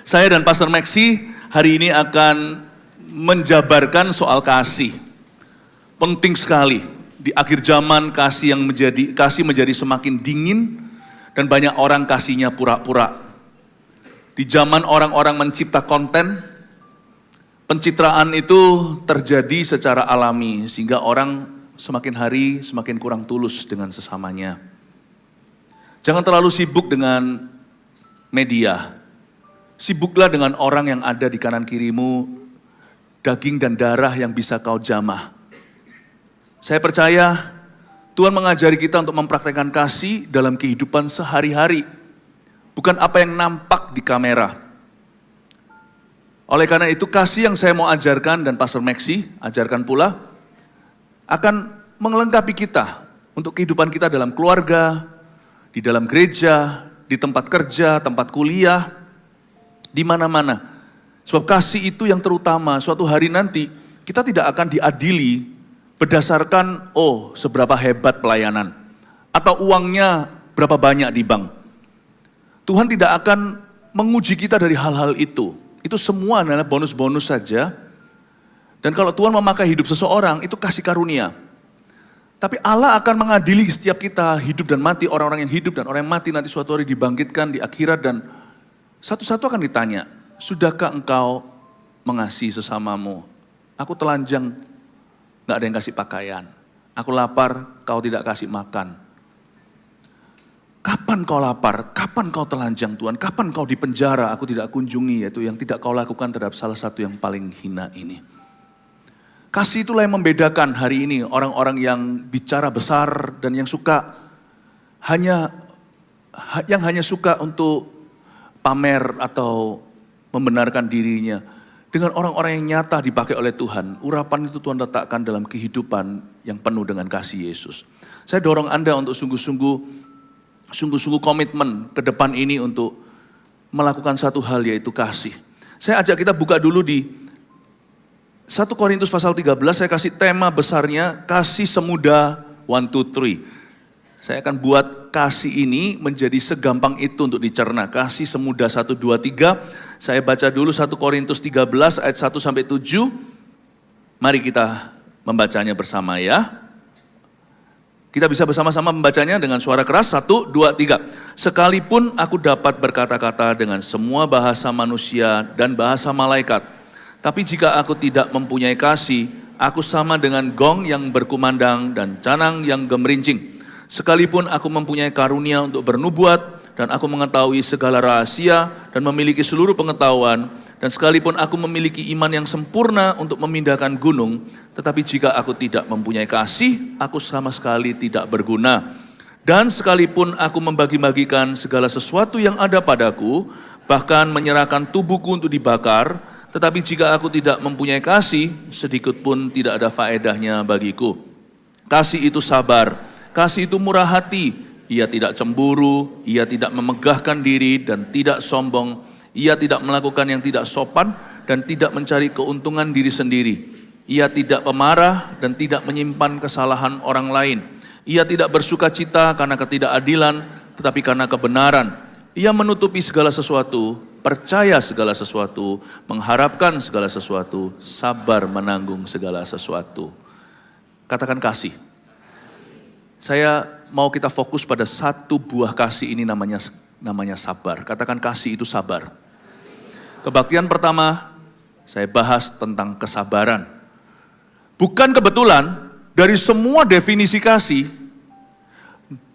Saya dan Pastor Maxi hari ini akan menjabarkan soal kasih. Penting sekali di akhir zaman kasih menjadi semakin dingin dan banyak orang kasihnya pura-pura. Di zaman orang-orang mencipta konten, pencitraan itu terjadi secara alami sehingga orang semakin hari semakin kurang tulus dengan sesamanya. Jangan terlalu sibuk dengan media. Sibuklah dengan orang yang ada di kanan kirimu, daging dan darah yang bisa kau jamah. Saya percaya Tuhan mengajari kita untuk mempraktekkan kasih dalam kehidupan sehari-hari. Bukan apa yang nampak di kamera. Oleh karena itu kasih yang saya mau ajarkan dan Pastor Maxi ajarkan pula akan melengkapi kita untuk kehidupan kita dalam keluarga, di dalam gereja, di tempat kerja, tempat kuliah, di mana-mana. Sebab kasih itu yang terutama. Suatu hari nanti kita tidak akan diadili berdasarkan seberapa hebat pelayanan atau uangnya berapa banyak di bank. Tuhan tidak akan menguji kita dari hal-hal itu. Itu semua adalah bonus-bonus saja. Dan kalau Tuhan memakai hidup seseorang, itu kasih karunia. Tapi Allah akan mengadili setiap kita hidup dan mati, orang-orang yang hidup dan orang yang mati nanti suatu hari dibangkitkan di akhirat dan satu-satu akan ditanya, sudahkah engkau mengasihi sesamamu? Aku telanjang, gak ada yang kasih pakaian. Aku lapar, kau tidak kasih makan. Kapan kau lapar? Kapan kau telanjang Tuhan? Kapan kau di penjara? Aku tidak kunjungi, yaitu yang tidak kau lakukan terhadap salah satu yang paling hina ini. Kasih itulah yang membedakan hari ini orang-orang yang bicara besar dan yang hanya suka untuk pamer atau membenarkan dirinya. Dengan orang-orang yang nyata dipakai oleh Tuhan. Urapan itu Tuhan letakkan dalam kehidupan yang penuh dengan kasih Yesus. Saya dorong Anda untuk sungguh-sungguh komitmen ke depan ini untuk melakukan satu hal yaitu kasih. Saya ajak kita buka dulu di 1 Korintus pasal 13, saya kasih tema besarnya kasih semudah 1, 2, 3. Saya akan buat kasih ini menjadi segampang itu untuk dicerna. Kasih semudah 1, 2, 3. Saya baca dulu 1 Korintus 13 ayat 1 sampai 7. Mari kita membacanya bersama ya. Kita bisa bersama-sama membacanya dengan suara keras. 1, 2, 3. Sekalipun aku dapat berkata-kata dengan semua bahasa manusia dan bahasa malaikat. Tapi jika aku tidak mempunyai kasih, aku sama dengan gong yang berkumandang dan canang yang gemerincing. Sekalipun aku mempunyai karunia untuk bernubuat dan aku mengetahui segala rahasia dan memiliki seluruh pengetahuan dan sekalipun aku memiliki iman yang sempurna untuk memindahkan gunung, tetapi jika aku tidak mempunyai kasih, aku sama sekali tidak berguna. Dan sekalipun aku membagi-bagikan segala sesuatu yang ada padaku, bahkan menyerahkan tubuhku untuk dibakar, tetapi jika aku tidak mempunyai kasih, sedikit pun tidak ada faedahnya bagiku. Kasih itu sabar. Kasih itu murah hati, ia tidak cemburu, ia tidak memegahkan diri dan tidak sombong, ia tidak melakukan yang tidak sopan dan tidak mencari keuntungan diri sendiri. Ia tidak pemarah dan tidak menyimpan kesalahan orang lain. Ia tidak bersuka cita karena ketidakadilan, tetapi karena kebenaran. Ia menutupi segala sesuatu, percaya segala sesuatu, mengharapkan segala sesuatu, sabar menanggung segala sesuatu. Katakan kasih. Saya mau kita fokus pada satu buah kasih ini namanya sabar. Katakan kasih itu sabar. Kebaktian pertama saya bahas tentang kesabaran. Bukan kebetulan dari semua definisi kasih,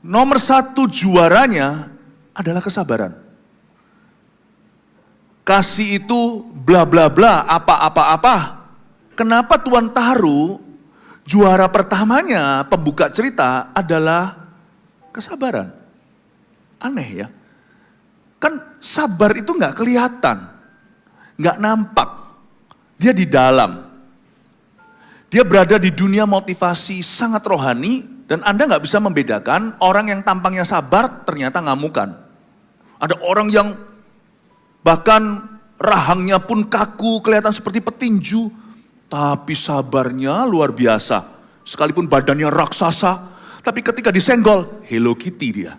nomor 1 juaranya adalah kesabaran. Kasih itu bla bla bla apa. Kenapa Tuhan taruh juara pertamanya pembuka cerita adalah kesabaran. Aneh ya. Kan sabar itu gak kelihatan. Gak nampak. Dia di dalam. Dia berada di dunia motivasi sangat rohani. Dan Anda gak bisa membedakan orang yang tampangnya sabar ternyata ngamukan. Ada orang yang bahkan rahangnya pun kaku, kelihatan seperti petinju. Tapi sabarnya luar biasa. Sekalipun badannya raksasa, tapi ketika disenggol, Hello Kitty dia.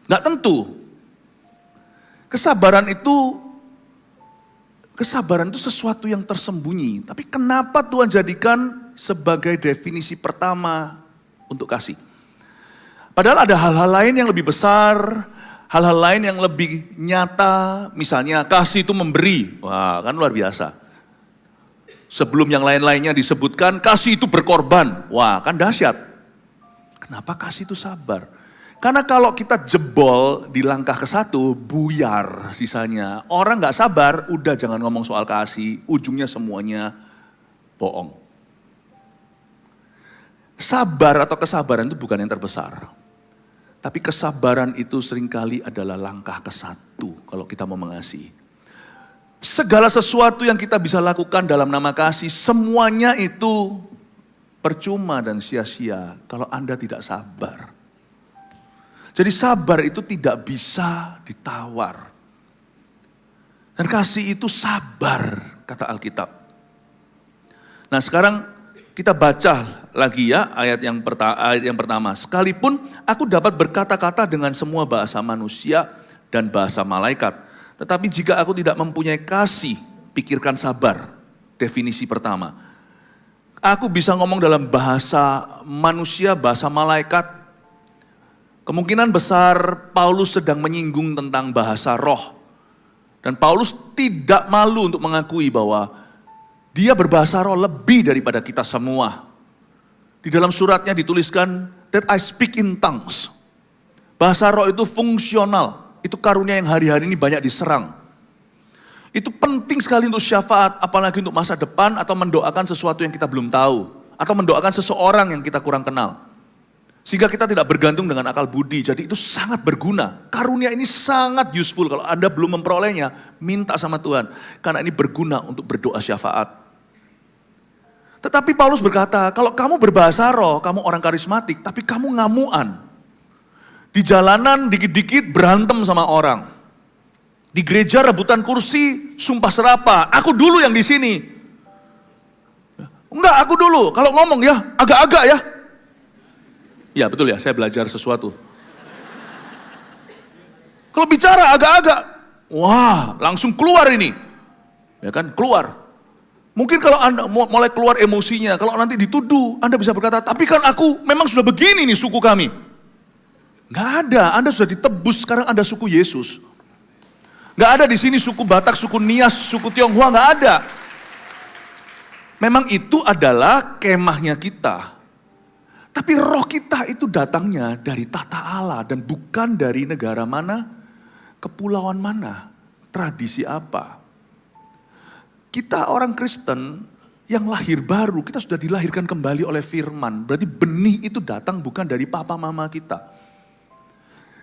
Nggak tentu. Kesabaran itu sesuatu yang tersembunyi. Tapi kenapa Tuhan jadikan sebagai definisi pertama untuk kasih? Padahal ada hal-hal lain yang lebih besar, hal-hal lain yang lebih nyata. Misalnya kasih itu memberi. Wah, kan luar biasa. Sebelum yang lain-lainnya disebutkan, kasih itu berkorban. Wah, kan dahsyat. Kenapa kasih itu sabar? Karena kalau kita jebol di langkah ke-1, buyar sisanya. Orang gak sabar, udah jangan ngomong soal kasih, ujungnya semuanya bohong. Sabar atau kesabaran itu bukan yang terbesar. Tapi kesabaran itu seringkali adalah langkah ke-1 kalau kita mau mengasihi. Segala sesuatu yang kita bisa lakukan dalam nama kasih, semuanya itu percuma dan sia-sia kalau Anda tidak sabar. Jadi sabar itu tidak bisa ditawar. Dan kasih itu sabar, kata Alkitab. Nah sekarang kita baca lagi ya ayat yang pertama. Sekalipun aku dapat berkata-kata dengan semua bahasa manusia dan bahasa malaikat. Tetapi jika aku tidak mempunyai kasih, pikirkan sabar. Definisi pertama. Aku bisa ngomong dalam bahasa manusia, bahasa malaikat. Kemungkinan besar Paulus sedang menyinggung tentang bahasa roh. Dan Paulus tidak malu untuk mengakui bahwa dia berbahasa roh lebih daripada kita semua. Di dalam suratnya dituliskan, that I speak in tongues. Bahasa roh itu fungsional. Itu karunia yang hari-hari ini banyak diserang. Itu penting sekali untuk syafaat, apalagi untuk masa depan atau mendoakan sesuatu yang kita belum tahu. Atau mendoakan seseorang yang kita kurang kenal. Sehingga kita tidak bergantung dengan akal budi. Jadi itu sangat berguna. Karunia ini sangat useful. Kalau Anda belum memperolehnya, minta sama Tuhan. Karena ini berguna untuk berdoa syafaat. Tetapi Paulus berkata, kalau kamu berbahasa roh, kamu orang karismatik, tapi kamu ngamuan. Di jalanan dikit-dikit berantem sama orang. Di gereja rebutan kursi, sumpah serapah. Aku dulu yang di sini. Enggak, aku dulu. Kalau ngomong ya, agak-agak ya. Ya betul ya, saya belajar sesuatu. Kalau bicara agak-agak, wah langsung keluar ini. Ya kan, keluar. Mungkin kalau Anda mulai keluar emosinya, kalau nanti dituduh, Anda bisa berkata, tapi kan aku memang sudah begini nih suku kami. Gak ada, Anda sudah ditebus, sekarang Anda suku Yesus. Gak ada di sini suku Batak, suku Nias, suku Tionghoa, gak ada. Memang itu adalah kemahnya kita. Tapi roh kita itu datangnya dari tata Allah dan bukan dari negara mana, kepulauan mana, tradisi apa. Kita orang Kristen yang lahir baru, kita sudah dilahirkan kembali oleh firman. Berarti benih itu datang bukan dari papa mama kita.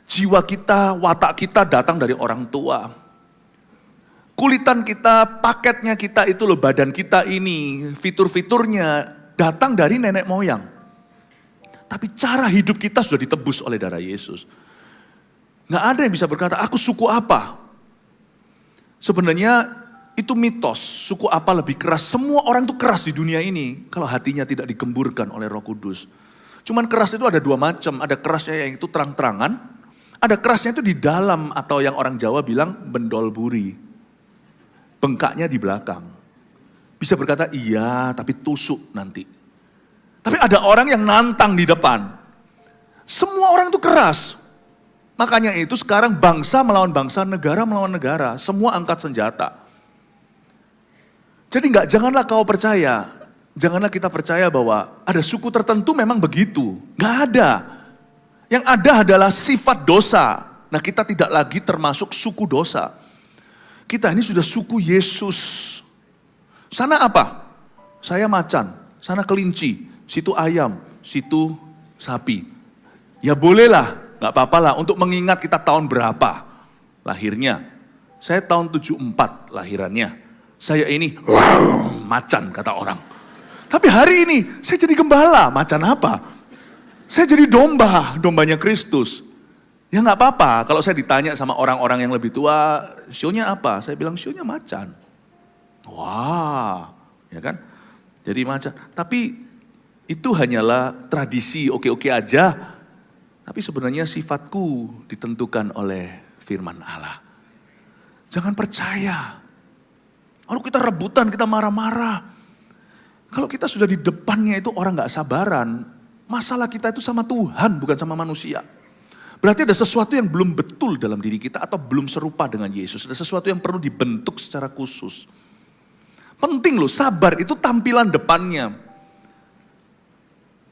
Jiwa kita, watak kita datang dari orang tua. Kulitan kita, paketnya kita itu loh, badan kita ini, fitur-fiturnya datang dari nenek moyang. Tapi cara hidup kita sudah ditebus oleh darah Yesus. Gak ada yang bisa berkata, aku suku apa? Sebenarnya itu mitos, suku apa lebih keras. Semua orang itu keras di dunia ini kalau hatinya tidak digemburkan oleh Roh Kudus. Cuman keras itu ada dua macam, ada kerasnya yang itu terang-terangan, ada kerasnya itu di dalam atau yang orang Jawa bilang bendol buri. Bengkaknya di belakang. Bisa berkata iya tapi tusuk nanti. Tapi ada orang yang nantang di depan. Semua orang itu keras. Makanya itu sekarang bangsa melawan bangsa, negara melawan negara. Semua angkat senjata. Jadi janganlah kau percaya. Janganlah kita percaya bahwa ada suku tertentu memang begitu. Gak ada. Yang ada adalah sifat dosa. Nah kita tidak lagi termasuk suku dosa. Kita ini sudah suku Yesus. Sana apa? Saya macan. Sana kelinci. Situ ayam, situ sapi. Ya bolehlah, gak apa-apa lah untuk mengingat kita tahun berapa lahirnya. Saya tahun 74 lahirannya. Saya ini macan kata orang. Tapi hari ini saya jadi gembala, macan apa? Saya jadi domba, dombanya Kristus. Ya gak apa-apa kalau saya ditanya sama orang-orang yang lebih tua, sionya apa? Saya bilang sionya macan. Wah, ya kan? Jadi macan. Tapi itu hanyalah tradisi, oke-oke aja. Tapi sebenarnya sifatku ditentukan oleh firman Allah. Jangan percaya. Lalu kita rebutan, kita marah-marah. Kalau kita sudah di depannya itu orang gak sabaran, masalah kita itu sama Tuhan bukan sama manusia. Berarti ada sesuatu yang belum betul dalam diri kita atau belum serupa dengan Yesus. Ada sesuatu yang perlu dibentuk secara khusus. Penting loh, sabar itu tampilan depannya.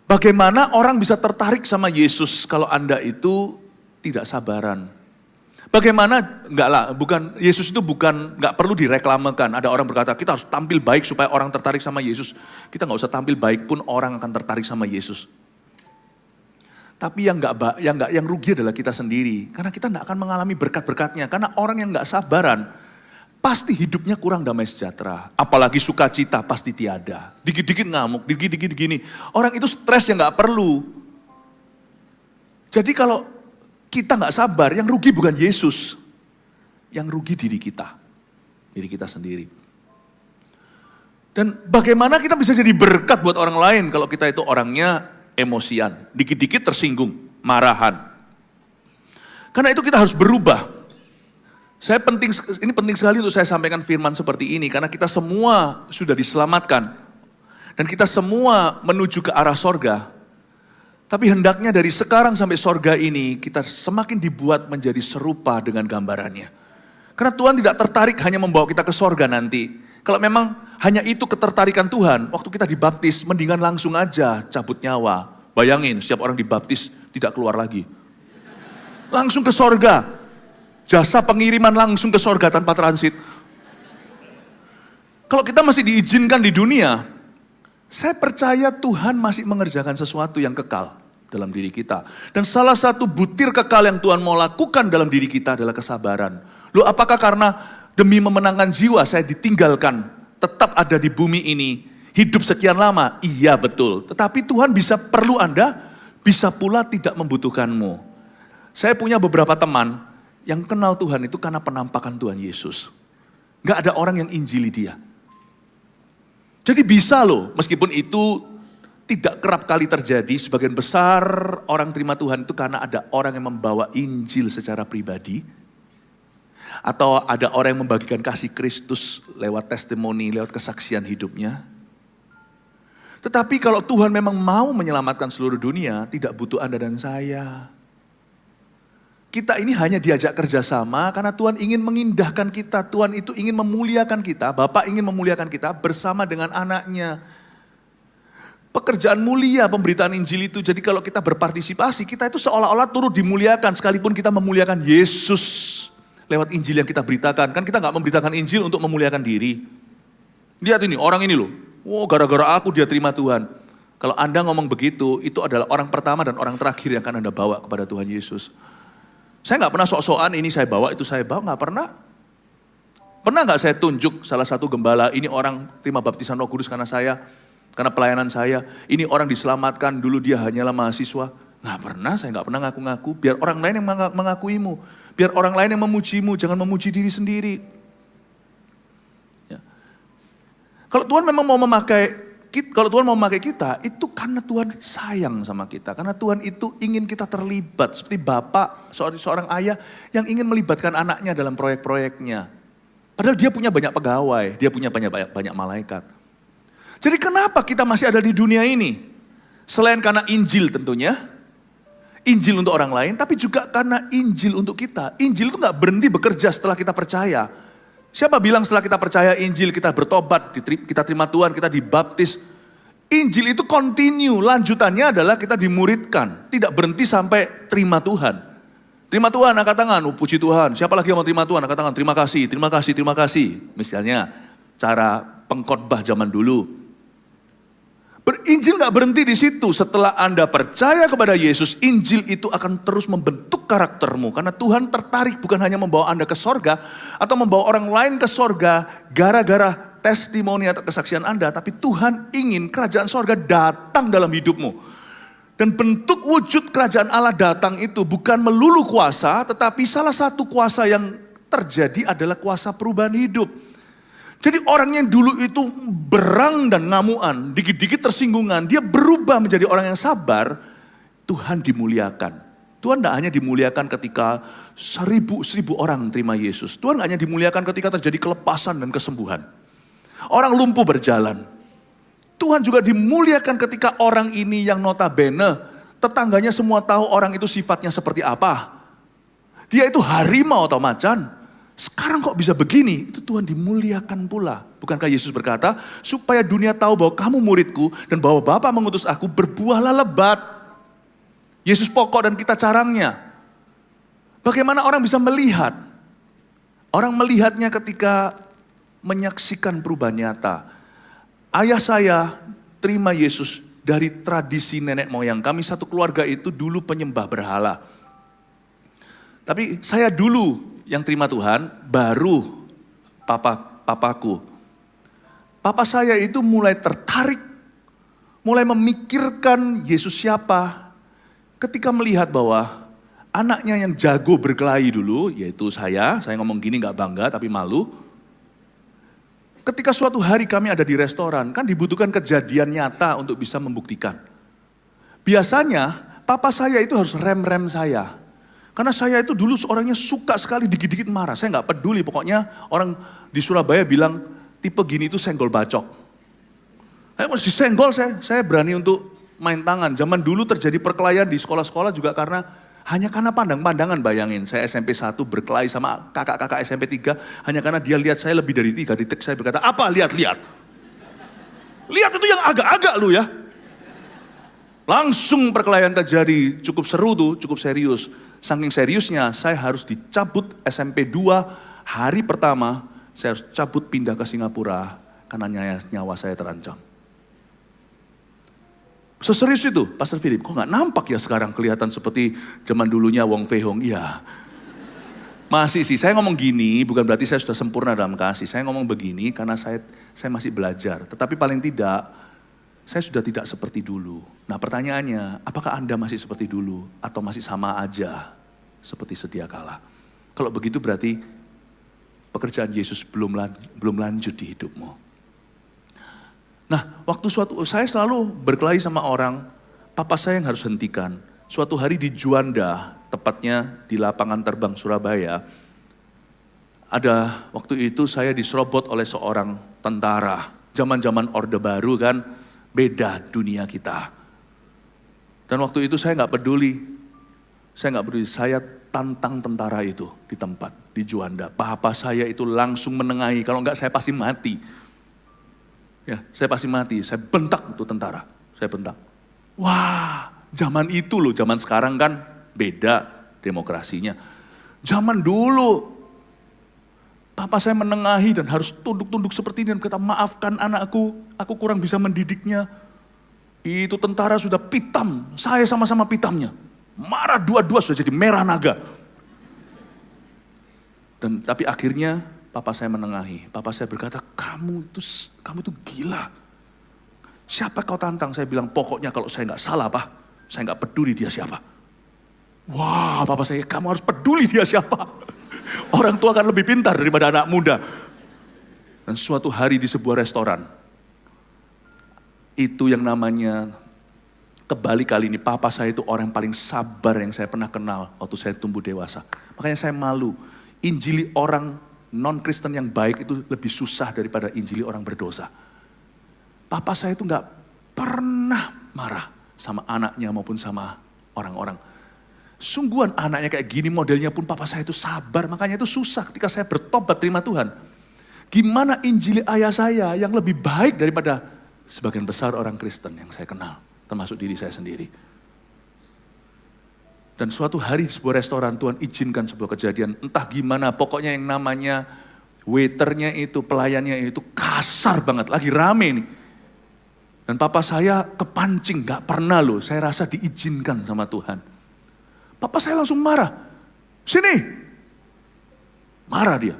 Bagaimana orang bisa tertarik sama Yesus kalau Anda itu tidak sabaran? Bagaimana, Yesus itu nggak perlu direklamakan. Ada orang berkata, kita harus tampil baik supaya orang tertarik sama Yesus. Kita nggak usah tampil baik pun orang akan tertarik sama Yesus. Tapi yang rugi adalah kita sendiri. Karena kita nggak akan mengalami berkat-berkatnya. Karena orang yang nggak sabaran, pasti hidupnya kurang damai sejahtera. Apalagi sukacita pasti tiada. Dikit-dikit ngamuk, dikit-dikit gini. Orang itu stres yang nggak perlu. Jadi kalau kita nggak sabar, yang rugi bukan Yesus. Yang rugi diri kita. Diri kita sendiri. Dan bagaimana kita bisa jadi berkat buat orang lain kalau kita itu orangnya emosian. Dikit-dikit tersinggung, marahan. Karena itu kita harus berubah. Ini penting sekali untuk saya sampaikan firman seperti ini. Karena kita semua sudah diselamatkan. Dan kita semua menuju ke arah sorga. Tapi hendaknya dari sekarang sampai sorga ini kita semakin dibuat menjadi serupa dengan gambarannya. Karena Tuhan tidak tertarik hanya membawa kita ke sorga nanti. Kalau memang hanya itu ketertarikan Tuhan, waktu kita dibaptis mendingan langsung aja cabut nyawa. Bayangin setiap orang dibaptis tidak keluar lagi. Langsung ke sorga. Jasa pengiriman langsung ke sorga tanpa transit. Kalau kita masih diizinkan di dunia, saya percaya Tuhan masih mengerjakan sesuatu yang kekal dalam diri kita. Dan salah satu butir kekal yang Tuhan mau lakukan dalam diri kita adalah kesabaran. Loh, apakah karena demi memenangkan jiwa saya ditinggalkan, tetap ada di bumi ini, hidup sekian lama? Iya betul. Tetapi Tuhan perlu Anda, bisa pula tidak membutuhkanmu. Saya punya beberapa teman yang kenal Tuhan itu karena penampakan Tuhan Yesus. Gak ada orang yang injili dia. Jadi bisa loh, meskipun itu tidak kerap kali terjadi, sebagian besar orang terima Tuhan itu karena ada orang yang membawa Injil secara pribadi. Atau ada orang yang membagikan kasih Kristus lewat testimoni, lewat kesaksian hidupnya. Tetapi kalau Tuhan memang mau menyelamatkan seluruh dunia, tidak butuh Anda dan saya. Kita ini hanya diajak kerjasama karena Tuhan ingin mengindahkan kita. Tuhan itu ingin memuliakan kita. Bapa ingin memuliakan kita bersama dengan anaknya. Pekerjaan mulia pemberitaan Injil itu. Jadi kalau kita berpartisipasi, kita itu seolah-olah turut dimuliakan. Sekalipun kita memuliakan Yesus lewat Injil yang kita beritakan. Kan kita gak memberitakan Injil untuk memuliakan diri. Lihat ini, orang ini loh. Oh, gara-gara aku dia terima Tuhan. Kalau Anda ngomong begitu, itu adalah orang pertama dan orang terakhir yang akan Anda bawa kepada Tuhan Yesus. Saya gak pernah sok-sokan ini saya bawa, itu saya bawa, gak pernah. Pernah gak saya tunjuk salah satu gembala, ini orang terima baptisan Roh Kudus karena pelayanan saya. Ini orang diselamatkan, dulu dia hanyalah mahasiswa. Gak pernah, saya gak pernah ngaku-ngaku. Biar orang lain yang mengakuimu. Biar orang lain yang memujimu, jangan memuji diri sendiri. Ya. Kalau Tuhan memang mau memakai kita, itu karena Tuhan sayang sama kita. Karena Tuhan itu ingin kita terlibat. Seperti bapak, seorang ayah yang ingin melibatkan anaknya dalam proyek-proyeknya. Padahal dia punya banyak pegawai, dia punya banyak malaikat. Jadi kenapa kita masih ada di dunia ini? Selain karena Injil tentunya, Injil untuk orang lain, tapi juga karena Injil untuk kita. Injil itu gak berhenti bekerja setelah kita percaya. Siapa bilang setelah kita percaya Injil, kita bertobat, kita terima Tuhan, kita dibaptis. Injil itu continue, lanjutannya adalah kita dimuridkan. Tidak berhenti sampai terima Tuhan. Terima Tuhan, angkat tangan, puji Tuhan. Siapa lagi yang mau terima Tuhan, angkat tangan, terima kasih, terima kasih, terima kasih. Misalnya, cara pengkhotbah zaman dulu. Injil gak berhenti di situ. Setelah Anda percaya kepada Yesus, Injil itu akan terus membentuk karaktermu. Karena Tuhan tertarik bukan hanya membawa Anda ke sorga, atau membawa orang lain ke sorga gara-gara testimoni atau kesaksian Anda. Tapi Tuhan ingin kerajaan sorga datang dalam hidupmu. Dan bentuk wujud kerajaan Allah datang itu bukan melulu kuasa, tetapi salah satu kuasa yang terjadi adalah kuasa perubahan hidup. Jadi orang yang dulu itu berang dan ngamuan, dikit-dikit tersinggungan, dia berubah menjadi orang yang sabar, Tuhan dimuliakan. Tuhan tidak hanya dimuliakan ketika seribu orang terima Yesus. Tuhan tidak hanya dimuliakan ketika terjadi kelepasan dan kesembuhan. Orang lumpuh berjalan. Tuhan juga dimuliakan ketika orang ini yang notabene tetangganya semua tahu orang itu sifatnya seperti apa. Dia itu harimau atau macan. Sekarang kok bisa begini? Itu Tuhan dimuliakan pula. Bukankah Yesus berkata, supaya dunia tahu bahwa kamu muridku dan bahwa Bapa mengutus aku, berbuahlah lebat. Yesus pokok dan kita carangnya. Bagaimana orang bisa melihat? Orang melihatnya ketika menyaksikan perubahan nyata. Ayah saya terima Yesus dari tradisi nenek moyang. Kami satu keluarga itu dulu penyembah berhala. Tapi saya dulu yang terima Tuhan, baru papaku. Papa saya itu mulai tertarik, mulai memikirkan Yesus siapa. Ketika melihat bahwa anaknya yang jago berkelahi dulu, yaitu saya ngomong gini gak bangga tapi malu. Ketika suatu hari kami ada di restoran, kan dibutuhkan kejadian nyata untuk bisa membuktikan. Biasanya papa saya itu harus rem-rem saya. Karena saya itu dulu orangnya suka sekali dikit-dikit marah. Saya gak peduli, pokoknya orang di Surabaya bilang tipe gini itu senggol bacok. Saya masih senggol, saya berani untuk main tangan. Zaman dulu terjadi perkelahian di sekolah-sekolah juga hanya karena pandang-pandangan, bayangin. Saya SMP 1 berkelahi sama kakak-kakak SMP 3. Hanya karena dia lihat saya lebih dari 3 detik. Saya berkata, apa lihat-lihat? Lihat itu yang agak-agak lu ya. Langsung perkelahian terjadi, cukup seru tuh, cukup serius. Saking seriusnya saya harus dicabut SMP 2 hari pertama. Saya harus cabut pindah ke Singapura karena nyawa saya terancam. Seserius itu, Pastor Philip, kok gak nampak ya sekarang kelihatan seperti zaman dulunya Wong Fei Hong? Iya. Masih sih, saya ngomong gini bukan berarti saya sudah sempurna dalam kasih. Saya ngomong begini karena saya masih belajar. Tetapi paling tidak, saya sudah tidak seperti dulu. Nah pertanyaannya, apakah Anda masih seperti dulu atau masih sama aja seperti sedia kala? Kalau begitu berarti pekerjaan Yesus belum lanjut di hidupmu. Nah, saya selalu berkelahi sama orang, papa saya yang harus hentikan. Suatu hari di Juanda, tepatnya di lapangan terbang Surabaya, waktu itu saya diserobot oleh seorang tentara. Zaman-zaman Orde Baru kan, beda dunia kita. Dan waktu itu saya gak peduli. Saya tantang tentara itu di tempat, di Juanda. Papa saya itu langsung menengahi, kalau enggak saya pasti mati. Ya, saya pasti mati, saya bentak itu tentara, saya bentak. Wah, zaman itu loh, zaman sekarang kan beda demokrasinya. Zaman dulu, papa saya menengahi dan harus tunduk-tunduk seperti ini dan kata maafkan anakku, aku kurang bisa mendidiknya. Itu tentara sudah pitam, saya sama-sama pitamnya. Marah dua-dua sudah jadi merah naga. Tapi akhirnya papa saya menengahi. Papa saya berkata, kamu itu gila. Siapa kau tantang? Saya bilang, pokoknya kalau saya nggak salah Pak, saya nggak peduli dia siapa. Wah, papa saya, kamu harus peduli dia siapa. Orang tua kan lebih pintar daripada anak muda. Dan suatu hari di sebuah restoran, itu yang namanya kembali kali ini, papa saya itu orang yang paling sabar yang saya pernah kenal waktu saya tumbuh dewasa. Makanya saya malu, injili orang non-Kristen yang baik itu lebih susah daripada injili orang berdosa. Papa saya itu gak pernah marah sama anaknya maupun sama orang-orang. Sungguhan anaknya kayak gini modelnya pun papa saya itu sabar. Makanya itu susah ketika saya bertobat terima Tuhan. Gimana injili ayah saya yang lebih baik daripada sebagian besar orang Kristen yang saya kenal. Termasuk diri saya sendiri. Dan suatu hari di sebuah restoran Tuhan izinkan sebuah kejadian. Entah gimana pokoknya yang namanya waiternya itu, pelayannya itu kasar banget. Lagi rame nih. Dan papa saya kepancing, gak pernah loh. Saya rasa diizinkan sama Tuhan. Papa saya langsung marah. Sini. Marah dia.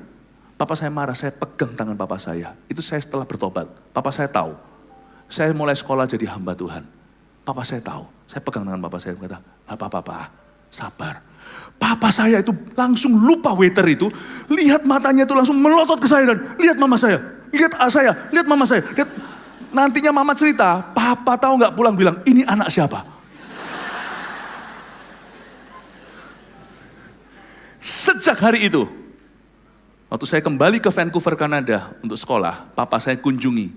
Papa saya marah, saya pegang tangan papa saya. Itu saya setelah bertobat. Papa saya tahu. Saya mulai sekolah jadi hamba Tuhan. Papa saya tahu. Saya pegang tangan papa saya berkata, apa-apa, sabar. Papa saya itu langsung lupa waiter itu. Lihat matanya itu langsung melotot ke saya dan lihat mama saya. Lihat saya, lihat mama saya. Lihat. Nantinya mama cerita, papa tahu gak pulang bilang, ini anak siapa? Sejak hari itu, waktu saya kembali ke Vancouver, Kanada untuk sekolah, papa saya kunjungi.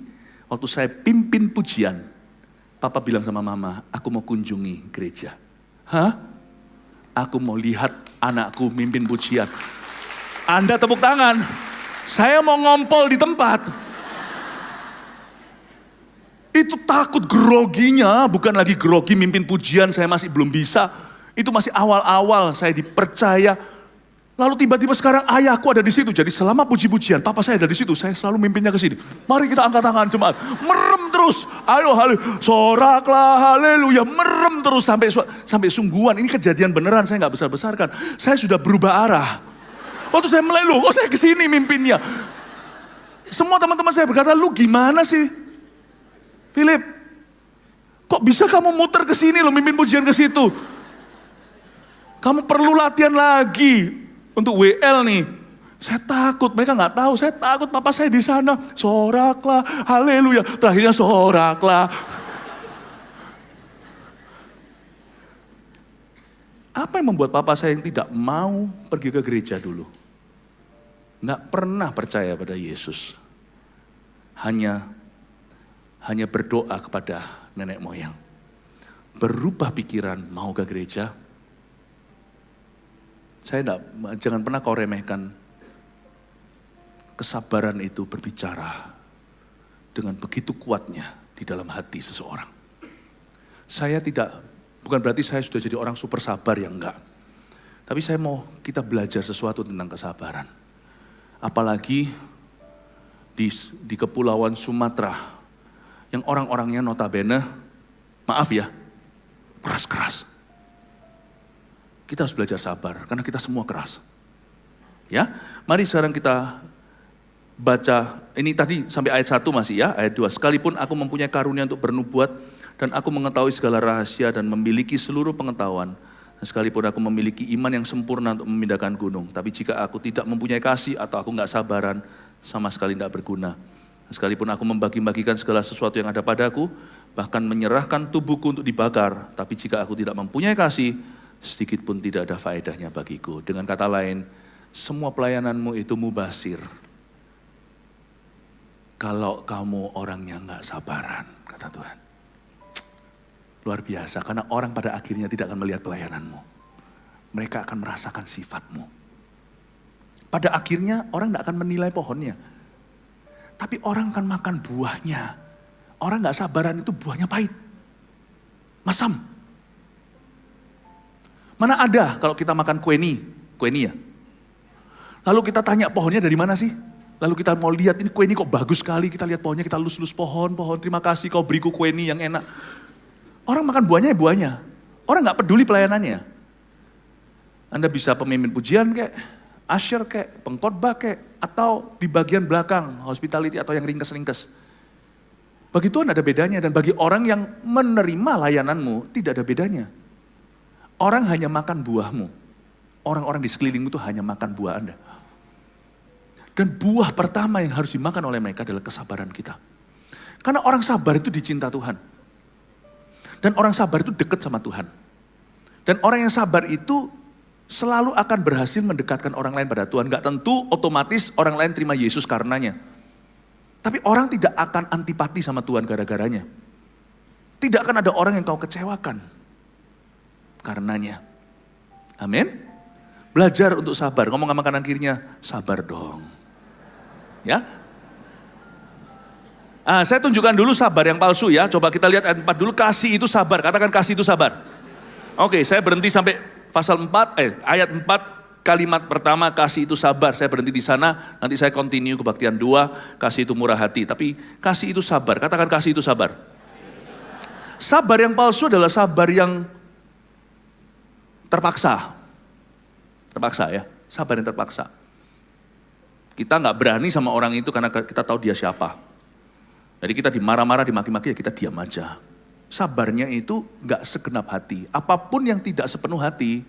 Waktu saya pimpin pujian, papa bilang sama mama, aku mau kunjungi gereja. Hah? Aku mau lihat anakku mimpin pujian. Anda tepuk tangan, saya mau ngompol di tempat. Itu takut groginya, bukan lagi grogi mimpin pujian, saya masih belum bisa. Itu masih awal-awal saya dipercaya. Lalu tiba-tiba sekarang ayahku ada di situ. Jadi selama puji-pujian, papa saya ada di situ. Saya selalu mimpinnya ke sini. Mari kita angkat tangan jemaat. Merem terus. Ayo haleluya. Soraklah haleluya. Merem terus sampai sungguhan. Ini kejadian beneran, saya nggak besar-besarkan. Saya sudah berubah arah. Waktu saya mulai, kok saya ke sini mimpinnya. Semua teman-teman saya berkata, lu gimana sih? Philip, kok bisa kamu muter ke sini lo mimpin pujian ke situ? Kamu perlu latihan lagi. Untuk WL nih, saya takut, mereka nggak tahu, saya takut papa saya di sana. Soraklah, haleluya. Terakhirnya soraklah. Apa yang membuat papa saya yang tidak mau pergi ke gereja dulu? Nggak pernah percaya pada Yesus. Hanya berdoa kepada nenek moyang. Berubah pikiran mau ke gereja. Jangan pernah kau remehkan kesabaran itu berbicara dengan begitu kuatnya di dalam hati seseorang. Bukan berarti saya sudah jadi orang super sabar, yang enggak. Tapi saya mau kita belajar sesuatu tentang kesabaran. Apalagi di Kepulauan Sumatera, yang orang-orangnya notabene, maaf ya, keras-keras. Kita harus belajar sabar, karena kita semua keras. Ya, mari sekarang kita baca, ini tadi sampai ayat 1 masih ya, ayat 2. Sekalipun aku mempunyai karunia untuk bernubuat, dan aku mengetahui segala rahasia dan memiliki seluruh pengetahuan. Dan sekalipun aku memiliki iman yang sempurna untuk memindahkan gunung, tapi jika aku tidak mempunyai kasih atau aku nggak sabaran, sama sekali tidak berguna. Dan sekalipun aku membagi-bagikan segala sesuatu yang ada padaku, bahkan menyerahkan tubuhku untuk dibakar, tapi jika aku tidak mempunyai kasih, sedikit pun tidak ada faedahnya bagiku. Dengan kata lain, semua pelayananmu itu mubazir. Kalau kamu orangnya nggak sabaran, kata Tuhan. Luar biasa, karena orang pada akhirnya tidak akan melihat pelayananmu. Mereka akan merasakan sifatmu. Pada akhirnya orang nggak akan menilai pohonnya. Tapi orang akan makan buahnya. Orang nggak sabaran itu buahnya pahit. Masam. Mana ada kalau kita makan kue nih ya. Lalu kita tanya pohonnya dari mana sih? Lalu kita mau lihat ini kue ini kok bagus sekali. Kita lihat pohonnya, kita lus-lus pohon, terima kasih kau beriku kue ini yang enak. Orang makan buahnya ya buahnya. Orang gak peduli pelayanannya. Anda bisa pemimpin pujian kek, usher kek, pengkhotbah kek, atau di bagian belakang, hospitality atau yang ringkes-ringkes. Bagi Tuhan ada bedanya, dan bagi orang yang menerima layananmu tidak ada bedanya. Orang hanya makan buahmu. Orang-orang di sekelilingmu itu hanya makan buah Anda. Dan buah pertama yang harus dimakan oleh mereka adalah kesabaran kita. Karena orang sabar itu dicinta Tuhan. Dan orang sabar itu dekat sama Tuhan. Dan orang yang sabar itu selalu akan berhasil mendekatkan orang lain pada Tuhan. Gak tentu otomatis orang lain terima Yesus karenanya. Tapi orang tidak akan antipati sama Tuhan gara-garanya. Tidak akan ada orang yang kau kecewakan karenanya. Amin. Belajar untuk sabar. Ngomong sama kanan kirinya, sabar dong. Ya. Saya tunjukkan dulu sabar yang palsu ya. Coba kita lihat ayat 4 dulu. Kasih itu sabar. Katakan kasih itu sabar. Oke, saya berhenti sampai pasal 4, ayat 4 kalimat pertama kasih itu sabar. Saya berhenti di sana. Nanti saya continue kebaktian 2, kasih itu murah hati. Tapi kasih itu sabar. Katakan kasih itu sabar. Sabar yang palsu adalah sabar yang terpaksa. Terpaksa ya, sabar yang terpaksa. Kita nggak berani sama orang itu karena kita tahu dia siapa. Jadi kita dimarah-marah, dimaki-maki ya kita diam aja. Sabarnya itu nggak segenap hati. Apapun yang tidak sepenuh hati,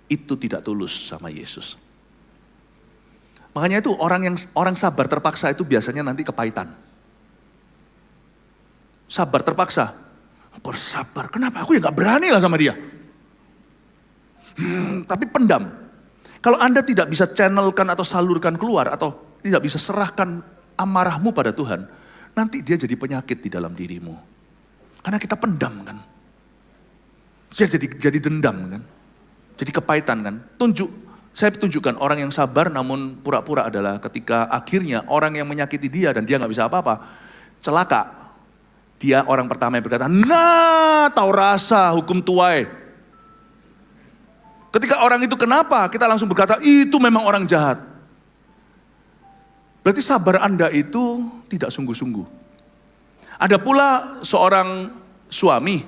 itu tidak tulus sama Yesus. Makanya itu orang sabar terpaksa itu biasanya nanti kepahitan. Sabar terpaksa. Aku harus sabar, kenapa? Aku ya nggak berani lah sama dia. Tapi pendam. Kalau Anda tidak bisa channelkan atau salurkan keluar, atau tidak bisa serahkan amarahmu pada Tuhan, nanti dia jadi penyakit di dalam dirimu. Karena kita pendam kan. Jadi dendam kan. Jadi kepahitan kan. Saya tunjukkan orang yang sabar namun pura-pura adalah ketika akhirnya orang yang menyakiti dia dan dia gak bisa apa-apa, celaka. Dia orang pertama yang berkata, nah tahu rasa hukum tuai. Ketika orang itu kenapa, kita langsung berkata, itu memang orang jahat. Berarti sabar Anda itu tidak sungguh-sungguh. Ada pula seorang suami,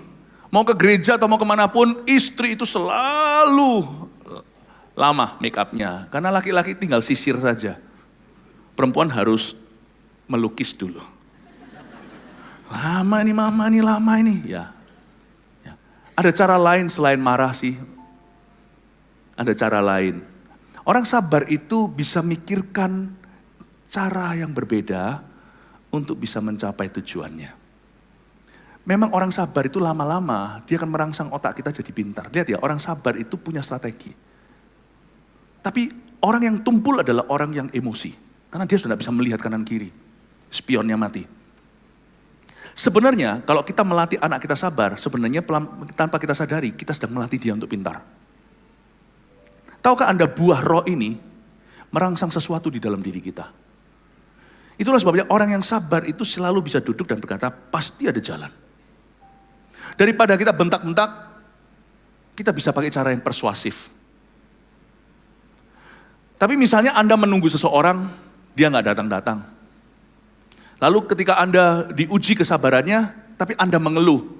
mau ke gereja atau mau kemanapun, istri itu selalu lama make up-nya. Karena laki-laki tinggal sisir saja. Perempuan harus melukis dulu. Lama ini mama ini, lama ini. Ya. Ada cara lain selain marah sih. Ada cara lain. Orang sabar itu bisa mikirkan cara yang berbeda untuk bisa mencapai tujuannya. Memang orang sabar itu lama-lama dia akan merangsang otak kita jadi pintar. Lihat ya, orang sabar itu punya strategi. Tapi orang yang tumpul adalah orang yang emosi. Karena dia sudah tidak bisa melihat kanan kiri. Spionnya mati. Sebenarnya kalau kita melatih anak kita sabar, sebenarnya tanpa kita sadari kita sedang melatih dia untuk pintar. Tahukah Anda buah roh ini merangsang sesuatu di dalam diri kita? Itulah sebabnya orang yang sabar itu selalu bisa duduk dan berkata, pasti ada jalan. Daripada kita bentak-bentak, kita bisa pakai cara yang persuasif. Tapi misalnya Anda menunggu seseorang, dia nggak datang-datang. Lalu ketika Anda diuji kesabarannya, tapi Anda mengeluh.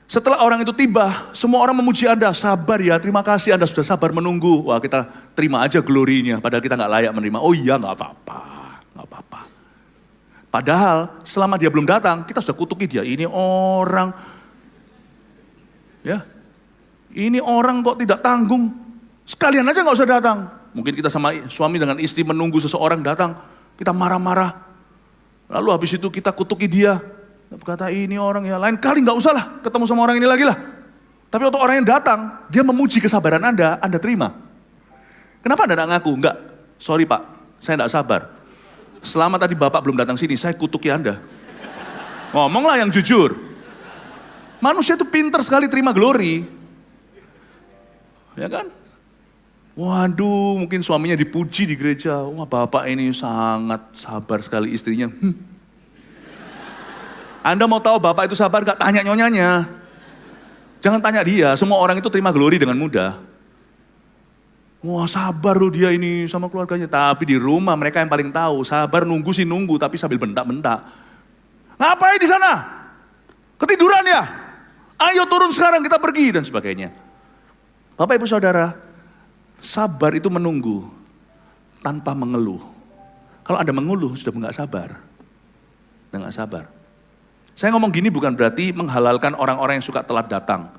Setelah orang itu tiba, semua orang memuji Anda, sabar ya, terima kasih Anda sudah sabar menunggu. Wah, kita terima aja glorinya, padahal kita nggak layak menerima. Oh iya, nggak apa-apa. Nggak apa-apa. Padahal selama dia belum datang, kita sudah kutuki dia. Ini orang, ya, ini orang kok tidak tanggung. Sekalian aja nggak usah datang. Mungkin kita sama suami dengan istri menunggu seseorang datang, kita marah-marah. Lalu habis itu kita kutuki dia. Berkata ini orang ya, lain kali nggak usah lah ketemu sama orang ini lagi lah. Tapi waktu orang yang datang, dia memuji kesabaran Anda terima. Kenapa Anda nggak ngaku? Enggak, sorry Pak, saya nggak sabar. Selama tadi Bapak belum datang sini, saya kutuki Anda. Ngomonglah yang jujur. Manusia itu pintar sekali terima glory. Ya kan? Waduh, mungkin suaminya dipuji di gereja. Wah, Bapak ini sangat sabar sekali istrinya. Anda mau tahu Bapak itu sabar gak? Tanya nyonyanya. Jangan tanya dia, semua orang itu terima glory dengan mudah. Wah sabar loh dia ini sama keluarganya. Tapi di rumah mereka yang paling tahu. Sabar nunggu sih nunggu tapi sambil bentak-bentak. Ngapain di sana? Ketiduran ya? Ayo turun sekarang kita pergi dan sebagainya. Bapak ibu saudara, sabar itu menunggu tanpa mengeluh. Kalau Anda mengeluh sudah nggak sabar. Sudah nggak sabar. Saya ngomong gini bukan berarti menghalalkan orang-orang yang suka telat datang.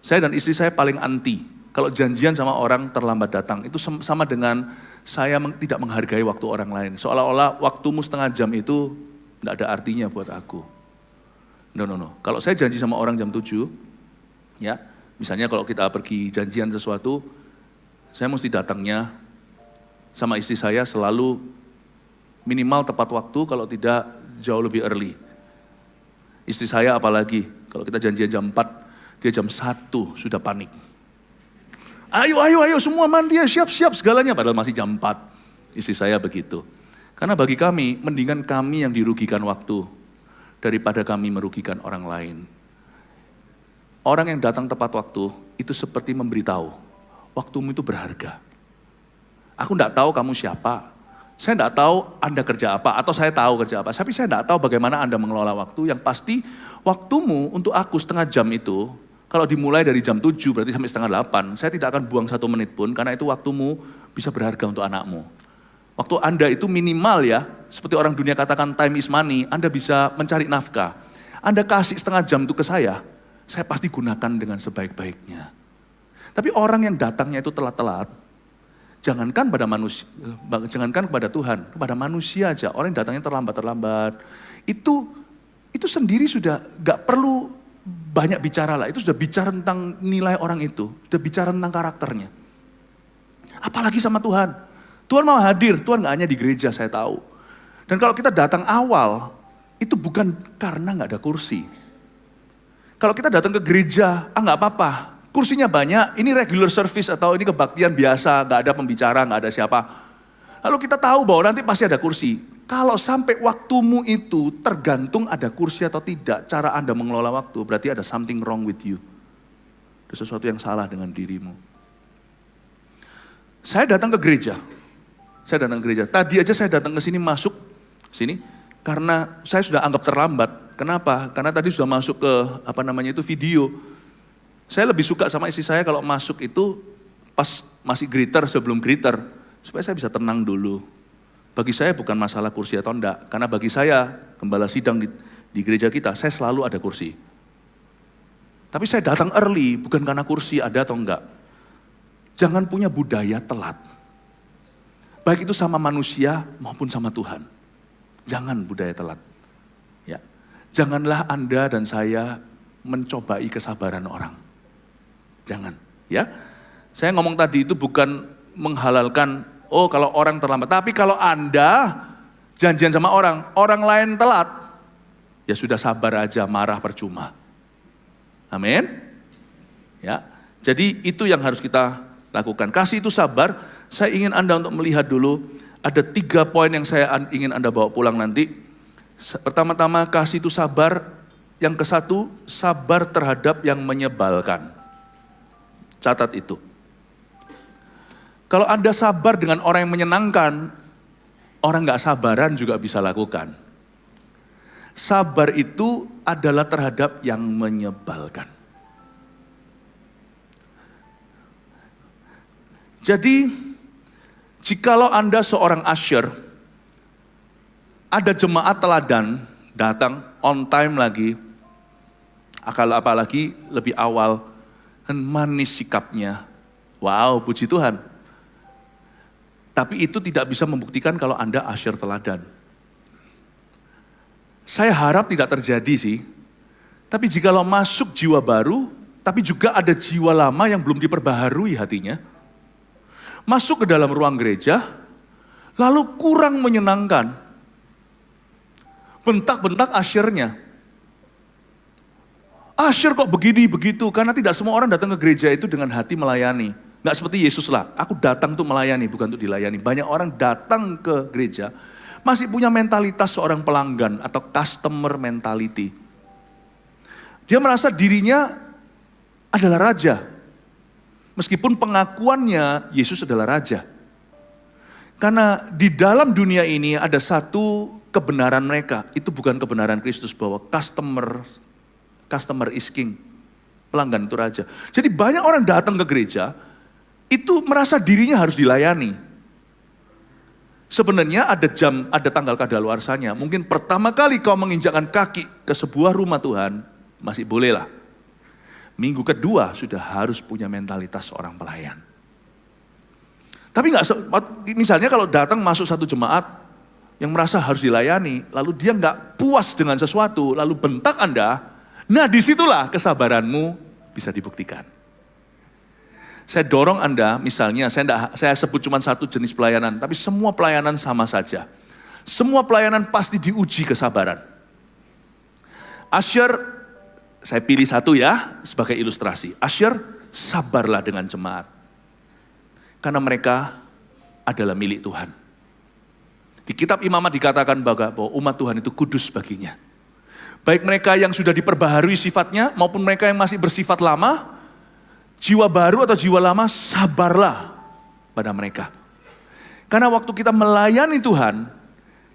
Saya dan istri saya paling anti. Kalau janjian sama orang terlambat datang, itu sama dengan saya tidak menghargai waktu orang lain. Seolah-olah waktumu setengah jam itu tidak ada artinya buat aku. No. Kalau saya janji sama orang jam 7, ya, misalnya kalau kita pergi janjian sesuatu, saya mesti datangnya sama istri saya selalu minimal tepat waktu, kalau tidak jauh lebih early. Istri saya apalagi, kalau kita janjian jam 4, dia jam 1 sudah panik. Ayo semua mandi ya, siap-siap segalanya. Padahal masih jam 4. Istri saya begitu. Karena bagi kami, mendingan kami yang dirugikan waktu daripada kami merugikan orang lain. Orang yang datang tepat waktu itu seperti memberitahu, waktumu itu berharga. Aku enggak tahu kamu siapa, saya enggak tahu Anda kerja apa, atau saya tahu kerja apa. Tapi saya enggak tahu bagaimana Anda mengelola waktu. Yang pasti waktumu untuk aku setengah jam itu, kalau dimulai dari jam 7 berarti sampai setengah 8, saya tidak akan buang 1 menit pun karena itu waktumu bisa berharga untuk anakmu. Waktu Anda itu minimal ya, seperti orang dunia katakan time is money, Anda bisa mencari nafkah. Anda kasih setengah jam itu ke saya pasti gunakan dengan sebaik-baiknya. Tapi orang yang datangnya itu telat-telat, jangankan kepada Tuhan, kepada manusia aja, orang yang datangnya terlambat, itu sendiri sudah gak perlu banyak bicara lah, itu sudah bicara tentang nilai orang itu, sudah bicara tentang karakternya. Apalagi sama Tuhan. Tuhan mau hadir, Tuhan gak hanya di gereja, saya tahu. Dan kalau kita datang awal, itu bukan karena gak ada kursi. Kalau kita datang ke gereja, gak apa-apa. Kursinya banyak, ini regular service atau ini kebaktian biasa, gak ada pembicara, gak ada siapa. Lalu kita tahu bahwa nanti pasti ada kursi. Kalau sampai waktumu itu tergantung ada kursi atau tidak, cara Anda mengelola waktu, berarti ada something wrong with you. Ada sesuatu yang salah dengan dirimu. Saya datang ke gereja. Tadi aja saya datang ke sini, masuk sini karena saya sudah anggap terlambat. Kenapa? Karena tadi sudah masuk ke video. Saya lebih suka sama istri saya kalau masuk itu pas masih greeter sebelum greeter, supaya saya bisa tenang dulu. Bagi saya bukan masalah kursi atau enggak, karena bagi saya gembala sidang di gereja kita, saya selalu ada kursi. Tapi saya datang early bukan karena kursi ada atau enggak. Jangan punya budaya telat. Baik itu sama manusia maupun sama Tuhan. Jangan budaya telat. Ya. Janganlah Anda dan saya mencobai kesabaran orang. Jangan, ya. Saya ngomong tadi itu bukan menghalalkan, oh kalau orang terlambat. Tapi kalau Anda janjian sama orang lain telat, ya sudah sabar aja, marah percuma. Amin. Ya. Jadi itu yang harus kita lakukan. Kasih itu sabar. Saya ingin Anda untuk melihat dulu, ada 3 poin yang saya ingin Anda bawa pulang nanti. Pertama-tama, kasih itu sabar. Yang ke-1, sabar terhadap yang menyebalkan. Catat itu. Kalau Anda sabar dengan orang yang menyenangkan, orang gak sabaran juga bisa lakukan. Sabar itu adalah terhadap yang menyebalkan. Jadi, jikalau Anda seorang usher, ada jemaat teladan datang on time lagi, apalagi lebih awal, dan manis sikapnya. Wow, puji Tuhan. Tapi itu tidak bisa membuktikan kalau Anda usher teladan. Saya harap tidak terjadi sih. Tapi jikalau masuk jiwa baru, tapi juga ada jiwa lama yang belum diperbaharui hatinya, masuk ke dalam ruang gereja, lalu kurang menyenangkan. Bentak-bentak ushernya. Usher kok begini, begitu. Karena tidak semua orang datang ke gereja itu dengan hati melayani. Nggak seperti Yesus lah, aku datang untuk melayani, bukan untuk dilayani. Banyak orang datang ke gereja, masih punya mentalitas seorang pelanggan atau customer mentality. Dia merasa dirinya adalah raja. Meskipun pengakuannya Yesus adalah raja. Karena di dalam dunia ini ada satu kebenaran mereka. Itu bukan kebenaran Kristus bahwa customer is king. Pelanggan itu raja. Jadi banyak orang datang ke gereja, itu merasa dirinya harus dilayani. Sebenarnya ada tanggal kadaluarsanya. Mungkin pertama kali kau menginjakkan kaki ke sebuah rumah Tuhan, masih bolehlah. Minggu kedua sudah harus punya mentalitas seorang pelayan. Tapi misalnya kalau datang masuk satu jemaat yang merasa harus dilayani, lalu dia nggak puas dengan sesuatu, lalu bentak Anda, nah disitulah kesabaranmu bisa dibuktikan. Saya dorong Anda, misalnya saya sebut cuma satu jenis pelayanan, tapi semua pelayanan sama saja. Semua pelayanan pasti diuji kesabaran. Usher, saya pilih satu ya sebagai ilustrasi. Usher, sabarlah dengan jemaat. Karena mereka adalah milik Tuhan. Di kitab Imamat dikatakan bahwa umat Tuhan itu kudus baginya. Baik mereka yang sudah diperbaharui sifatnya maupun mereka yang masih bersifat lama, jiwa baru atau jiwa lama, sabarlah pada mereka. Karena waktu kita melayani Tuhan,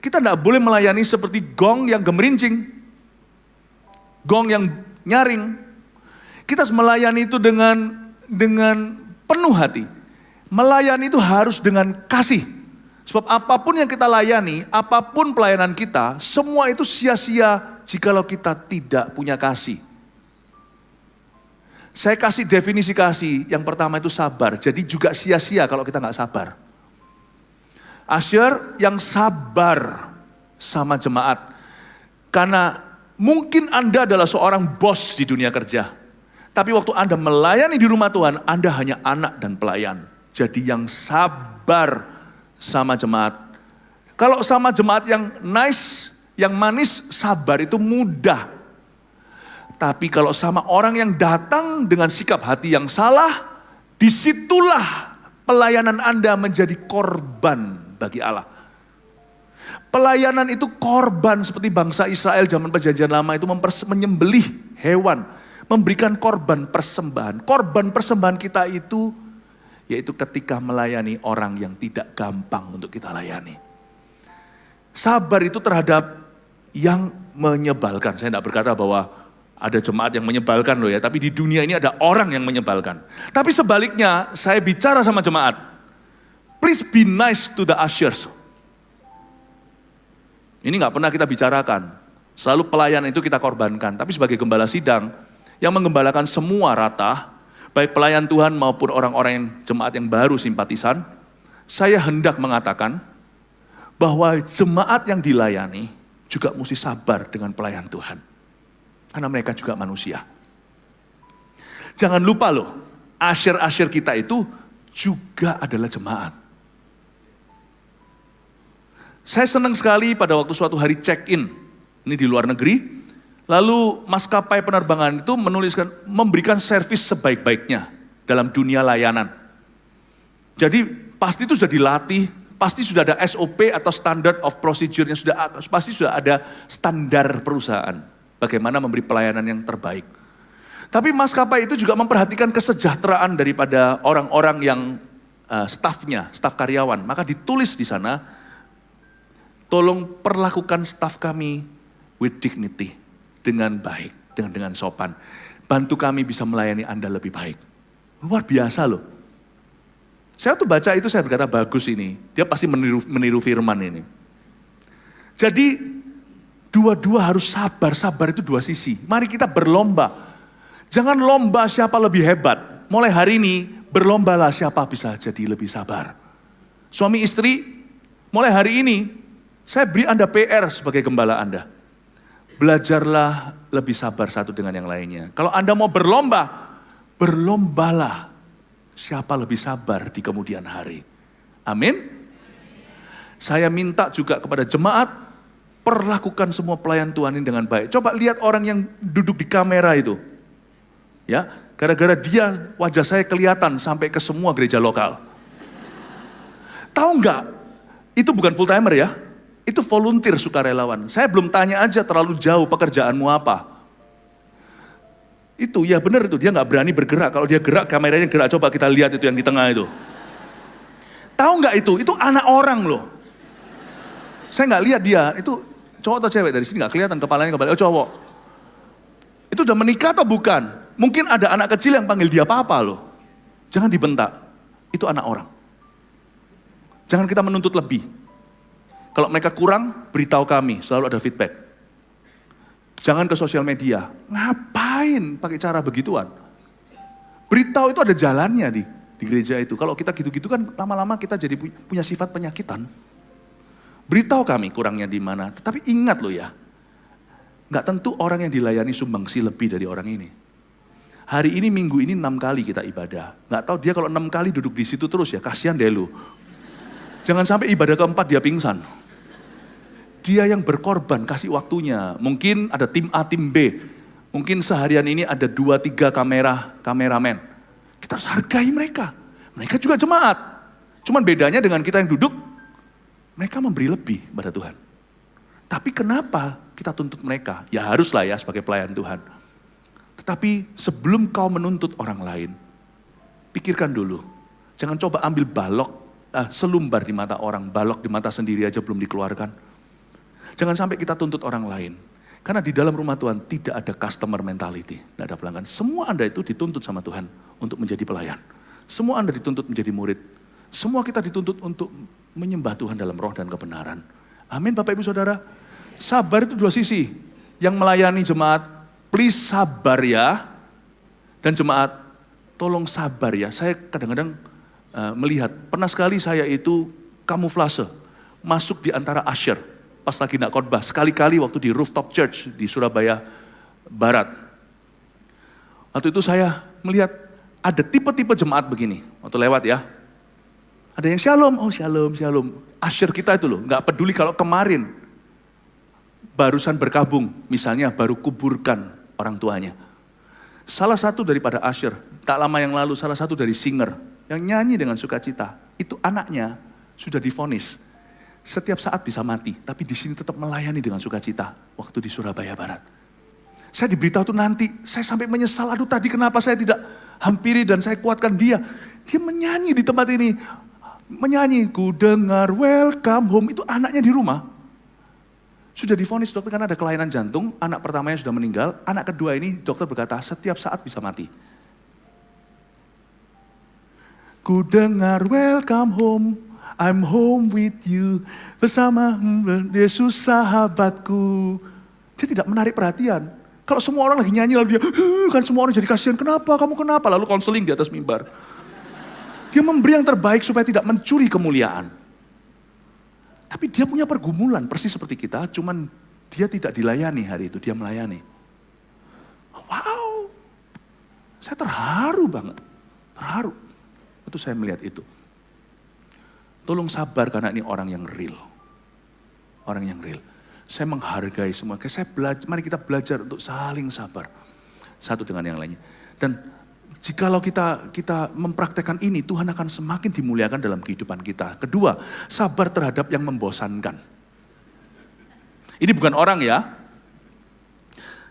kita tidak boleh melayani seperti gong yang gemerincing, gong yang nyaring. Kita harus melayani itu dengan penuh hati. Melayani itu harus dengan kasih. Sebab apapun yang kita layani, apapun pelayanan kita, semua itu sia-sia jikalau kita tidak punya kasih. Saya kasih definisi kasih, yang pertama itu sabar. Jadi juga sia-sia kalau kita nggak sabar. Usher yang sabar sama jemaat. Karena mungkin Anda adalah seorang bos di dunia kerja. Tapi waktu Anda melayani di rumah Tuhan, Anda hanya anak dan pelayan. Jadi yang sabar sama jemaat. Kalau sama jemaat yang nice, yang manis, sabar itu mudah. Tapi kalau sama orang yang datang dengan sikap hati yang salah, disitulah pelayanan Anda menjadi korban bagi Allah. Pelayanan itu korban seperti bangsa Israel zaman perjanjian lama itu menyembelih hewan, memberikan korban persembahan. Korban persembahan kita itu yaitu ketika melayani orang yang tidak gampang untuk kita layani. Sabar itu terhadap yang menyebalkan. Saya tidak berkata bahwa ada jemaat yang menyebalkan loh ya, tapi di dunia ini ada orang yang menyebalkan. Tapi sebaliknya, saya bicara sama jemaat, please be nice to the ushers. Ini gak pernah kita bicarakan, selalu pelayanan itu kita korbankan. Tapi sebagai gembala sidang, yang menggembalakan semua rata, baik pelayan Tuhan maupun orang-orang yang jemaat yang baru simpatisan, saya hendak mengatakan bahwa jemaat yang dilayani juga mesti sabar dengan pelayan Tuhan. Karena mereka juga manusia. Jangan lupa loh, asyir-asyir kita itu juga adalah jemaat. Saya senang sekali pada waktu suatu hari check-in, ini di luar negeri, lalu maskapai penerbangan itu memberikan servis sebaik-baiknya dalam dunia layanan. Jadi pasti itu sudah dilatih, pasti sudah ada SOP atau standard of procedure-nya, pasti sudah ada standar perusahaan. Bagaimana memberi pelayanan yang terbaik. Tapi maskapai itu juga memperhatikan kesejahteraan daripada orang-orang yang stafnya, staf karyawan. Maka ditulis di sana, tolong perlakukan staf kami with dignity. Dengan baik, dengan sopan. Bantu kami bisa melayani Anda lebih baik. Luar biasa loh. Saya tuh baca itu saya berkata bagus ini. Dia pasti meniru firman ini. Jadi dua-dua harus sabar. Sabar itu dua sisi. Mari kita berlomba. Jangan lomba siapa lebih hebat. Mulai hari ini berlombalah siapa bisa jadi lebih sabar. Suami istri, mulai hari ini saya beri Anda PR sebagai gembala Anda. Belajarlah lebih sabar satu dengan yang lainnya. Kalau Anda mau berlomba, berlombalah siapa lebih sabar di kemudian hari. Amin. Saya minta juga kepada jemaat, perlakukan semua pelayan Tuhan ini dengan baik. Coba lihat orang yang duduk di kamera itu. Ya, gara-gara dia wajah saya kelihatan sampai ke semua gereja lokal. Tahu nggak? Itu bukan full timer ya. Itu volunteer sukarelawan. Saya belum tanya aja terlalu jauh pekerjaanmu apa. Itu ya benar itu, dia nggak berani bergerak. Kalau dia gerak, kameranya gerak. Coba kita lihat itu yang di tengah itu. Tahu nggak itu? Itu anak orang loh. Saya nggak lihat dia, itu cowok atau cewek dari sini nggak kelihatan kepalanya kembali. Oh cowok. Itu udah menikah atau bukan? Mungkin ada anak kecil yang panggil dia papa loh. Jangan dibentak. Itu anak orang. Jangan kita menuntut lebih. Kalau mereka kurang, beritahu kami, selalu ada feedback. Jangan ke sosial media. Ngapain pakai cara begituan? Beritahu itu ada jalannya di gereja itu. Kalau kita gitu-gitu kan lama-lama kita jadi punya sifat penyakitan. Beritahu kami kurangnya di mana. Tetapi ingat loh ya, nggak tentu orang yang dilayani sumbangsi lebih dari orang ini. Hari ini minggu ini 6 kali kita ibadah. Nggak tahu dia kalau 6 kali duduk di situ terus ya, kasihan deh lu. Jangan sampai ibadah keempat dia pingsan. Dia yang berkorban, kasih waktunya. Mungkin ada tim A, tim B. Mungkin seharian ini ada 2-3 kameramen. Kita harus hargai mereka. Mereka juga jemaat. Cuman bedanya dengan kita yang duduk, mereka memberi lebih pada Tuhan. Tapi kenapa kita tuntut mereka? Ya haruslah ya sebagai pelayan Tuhan. Tetapi sebelum kau menuntut orang lain, pikirkan dulu. Jangan coba ambil selumbar di mata orang, balok di mata sendiri aja belum dikeluarkan. Jangan sampai kita tuntut orang lain. Karena di dalam rumah Tuhan tidak ada customer mentality, tidak ada pelanggan. Semua Anda itu dituntut sama Tuhan untuk menjadi pelayan. Semua Anda dituntut menjadi murid. Semua kita dituntut untuk menyembah Tuhan dalam roh dan kebenaran. Amin Bapak Ibu Saudara. Sabar itu dua sisi. Yang melayani jemaat, please sabar ya. Dan jemaat, tolong sabar ya. Saya kadang-kadang melihat, pernah sekali saya itu kamuflase. Masuk di antara usher. Pas lagi nak khotbah, sekali-kali waktu di rooftop church di Surabaya Barat. Waktu itu saya melihat ada tipe-tipe jemaat begini, waktu lewat ya. Ada yang shalom, oh shalom, shalom. Usher kita itu loh, gak peduli kalau kemarin barusan berkabung, misalnya baru kuburkan orang tuanya. Salah satu daripada usher, tak lama yang lalu salah satu dari singer yang nyanyi dengan sukacita, itu anaknya sudah divonis. Setiap saat bisa mati, tapi di sini tetap melayani dengan sukacita waktu di Surabaya Barat. Saya diberitahu tuh nanti, saya sampai menyesal, aduh tadi kenapa saya tidak hampiri dan saya kuatkan dia. Dia menyanyi di tempat ini, menyanyi, ku dengar welcome home, itu anaknya di rumah. Sudah divonis dokter karena ada kelainan jantung, anak pertamanya sudah meninggal, anak kedua ini dokter berkata setiap saat bisa mati. Ku dengar welcome home, I'm home with you, bersama Yesus sahabatku. Dia tidak menarik perhatian. Kalau semua orang lagi nyanyi lalu dia, kan semua orang jadi kasihan, kenapa, kamu kenapa? Lalu konseling di atas mimbar. Dia memberi yang terbaik supaya tidak mencuri kemuliaan. Tapi dia punya pergumulan, persis seperti kita, cuman dia tidak dilayani hari itu, dia melayani. Wow, saya terharu banget, terharu. Itu saya melihat itu. Tolong sabar karena ini orang yang real. Orang yang real. Saya menghargai semua, mari kita belajar untuk saling sabar. Satu dengan yang lainnya. Dan jikalau kita mempraktekkan ini, Tuhan akan semakin dimuliakan dalam kehidupan kita. Kedua, sabar terhadap yang membosankan. Ini bukan orang ya.